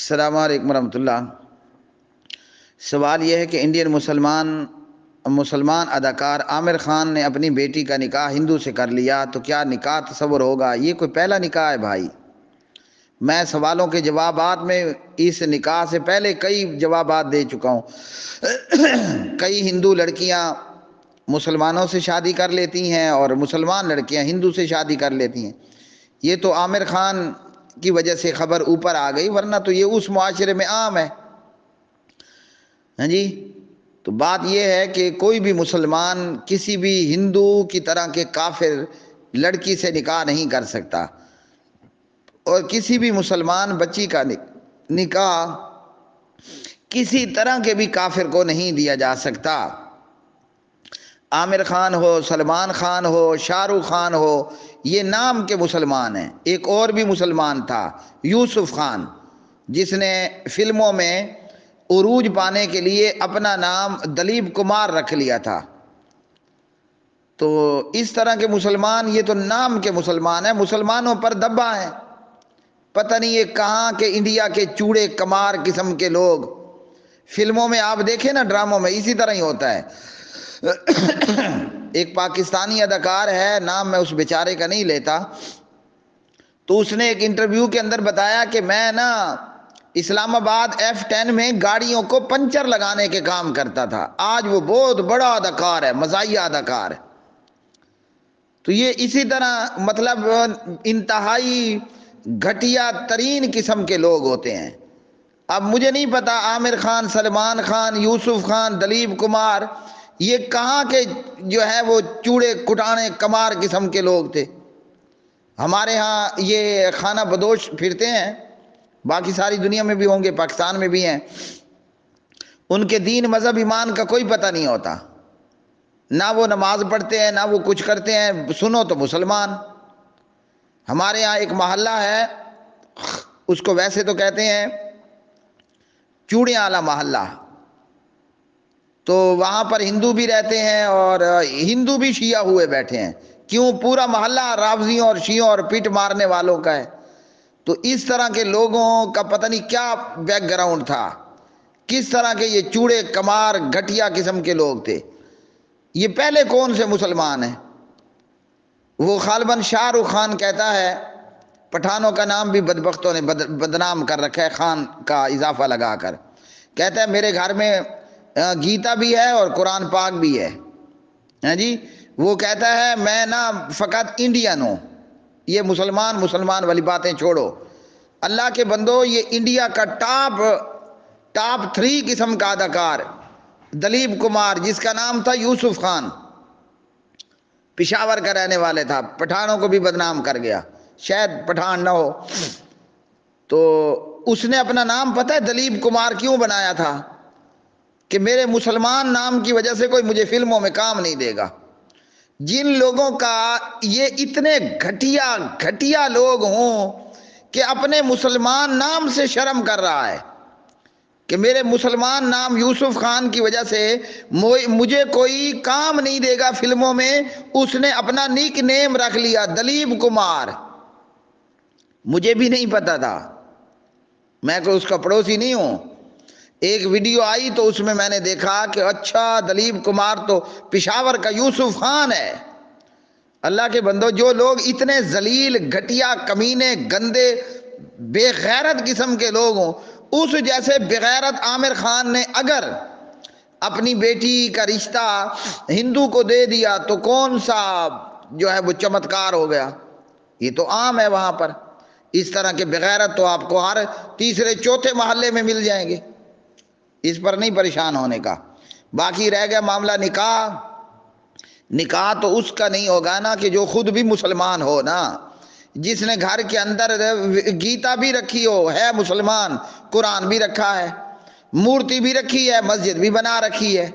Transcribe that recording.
السلام علیکم ورحمۃ اللہ۔ سوال یہ ہے کہ انڈین مسلمان اداکار عامر خان نے اپنی بیٹی کا نکاح ہندو سے کر لیا تو کیا نکاح تصور ہوگا؟ یہ کوئی پہلا نکاح ہے بھائی؟ میں سوالوں کے جوابات میں اس نکاح سے پہلے کئی جوابات دے چکا ہوں۔ کئی ہندو لڑکیاں مسلمانوں سے شادی کر لیتی ہیں اور مسلمان لڑکیاں ہندو سے شادی کر لیتی ہیں۔ یہ تو عامر خان کی وجہ سے خبر اوپر آ گئی، ورنہ تو یہ اس معاشرے میں عام ہے۔ ہاں جی، تو بات یہ ہے کہ کوئی بھی مسلمان کسی بھی ہندو کی طرح کے کافر لڑکی سے نکاح نہیں کر سکتا، اور کسی بھی مسلمان بچی کا نکاح کسی طرح کے بھی کافر کو نہیں دیا جا سکتا۔ عامر خان ہو، سلمان خان ہو، شاہ رخ خان ہو، یہ نام کے مسلمان ہیں۔ ایک اور بھی مسلمان تھا، یوسف خان، جس نے فلموں میں عروج پانے کے لیے اپنا نام دلیپ کمار رکھ لیا تھا۔ تو اس طرح کے مسلمان، یہ تو نام کے مسلمان ہیں، مسلمانوں پر دبا ہیں۔ پتہ نہیں یہ کہاں کے انڈیا کے چوڑے کمار قسم کے لوگ۔ فلموں میں آپ دیکھیں نا، ڈراموں میں اسی طرح ہی ہوتا ہے۔ ایک پاکستانی اداکار ہے، نام میں اس بیچارے کا نہیں لیتا، تو اس نے ایک انٹرویو کے اندر بتایا کہ میں نا اسلام آباد F10 میں گاڑیوں کو پنچر لگانے کے کام کرتا تھا۔ آج وہ بہت بڑا اداکار ہے، مزاحیہ اداکار ہے۔ تو یہ اسی طرح مطلب انتہائی گھٹیا ترین قسم کے لوگ ہوتے ہیں۔ اب مجھے نہیں پتا عامر خان، سلمان خان، یوسف خان، دلیپ کمار، یہ کہاں کے جو ہے وہ چوڑے کٹانے کمار قسم کے لوگ تھے۔ ہمارے ہاں یہ خانہ بدوش پھرتے ہیں، باقی ساری دنیا میں بھی ہوں گے، پاکستان میں بھی ہیں۔ ان کے دین مذہب ایمان کا کوئی پتہ نہیں ہوتا، نہ وہ نماز پڑھتے ہیں نہ وہ کچھ کرتے ہیں، سنو تو مسلمان۔ ہمارے یہاں ایک محلہ ہے، اس کو ویسے تو کہتے ہیں چوڑیاں والا محلہ، تو وہاں پر ہندو بھی رہتے ہیں اور ہندو بھی شیعہ ہوئے بیٹھے ہیں۔ کیوں؟ پورا محلہ رافضیوں اور شیعوں اور پیٹ مارنے والوں کا ہے۔ تو اس طرح کے لوگوں کا پتہ نہیں کیا بیک گراؤنڈ تھا، کس طرح کے یہ چوڑے کمار گھٹیا قسم کے لوگ تھے۔ یہ پہلے کون سے مسلمان ہیں؟ وہ غالباً شاہ رخ خان کہتا ہے، پٹھانوں کا نام بھی بدبختوں نے بدنام کر رکھا ہے خان کا اضافہ لگا کر۔ کہتا ہے میرے گھر میں گیتا بھی ہے اور قرآن پاک بھی ہے۔ ہاں جی، وہ کہتا ہے میں نا فقط انڈین ہوں۔ یہ مسلمان والی باتیں چھوڑو۔ اللہ کے بندو، یہ انڈیا کا ٹاپ 3 قسم کا اداکار دلیپ کمار، جس کا نام تھا یوسف خان، پشاور کا رہنے والے تھا، پٹھانوں کو بھی بدنام کر گیا، شاید پٹھان نہ ہو۔ تو اس نے اپنا نام پتہ ہے دلیپ کمار کیوں بنایا تھا؟ کہ میرے مسلمان نام کی وجہ سے کوئی مجھے فلموں میں کام نہیں دے گا۔ جن لوگوں کا یہ اتنے گھٹیا لوگ ہوں کہ اپنے مسلمان نام سے شرم کر رہا ہے کہ میرے مسلمان نام یوسف خان کی وجہ سے مجھے کوئی کام نہیں دے گا فلموں میں، اس نے اپنا نک نیم رکھ لیا دلیپ کمار۔ مجھے بھی نہیں پتا تھا، میں کوئی اس کا پڑوسی نہیں ہوں۔ ایک ویڈیو آئی تو اس میں نے دیکھا کہ اچھا دلیپ کمار تو پشاور کا یوسف خان ہے۔ اللہ کے بندو، جو لوگ اتنے ذلیل، گھٹیا، کمینے، گندے، بے غیرت قسم کے لوگ ہوں، اس جیسے بغیرت عامر خان نے اگر اپنی بیٹی کا رشتہ ہندو کو دے دیا تو کون سا جو ہے وہ چمتکار ہو گیا؟ یہ تو عام ہے وہاں پر۔ اس طرح کے بغیرت تو آپ کو ہر تیسرے چوتھے محلے میں مل جائیں گے، اس پر نہیں پریشان ہونے کا۔ باقی رہ گیا معاملہ نکاح تو اس کا نہیں ہوگا نا کہ جو خود بھی مسلمان ہو نا، جس نے گھر کے اندر گیتا بھی رکھی ہو، ہے مسلمان، قرآن بھی رکھا ہے، مورتی بھی رکھی ہے، مسجد بھی بنا رکھی ہے۔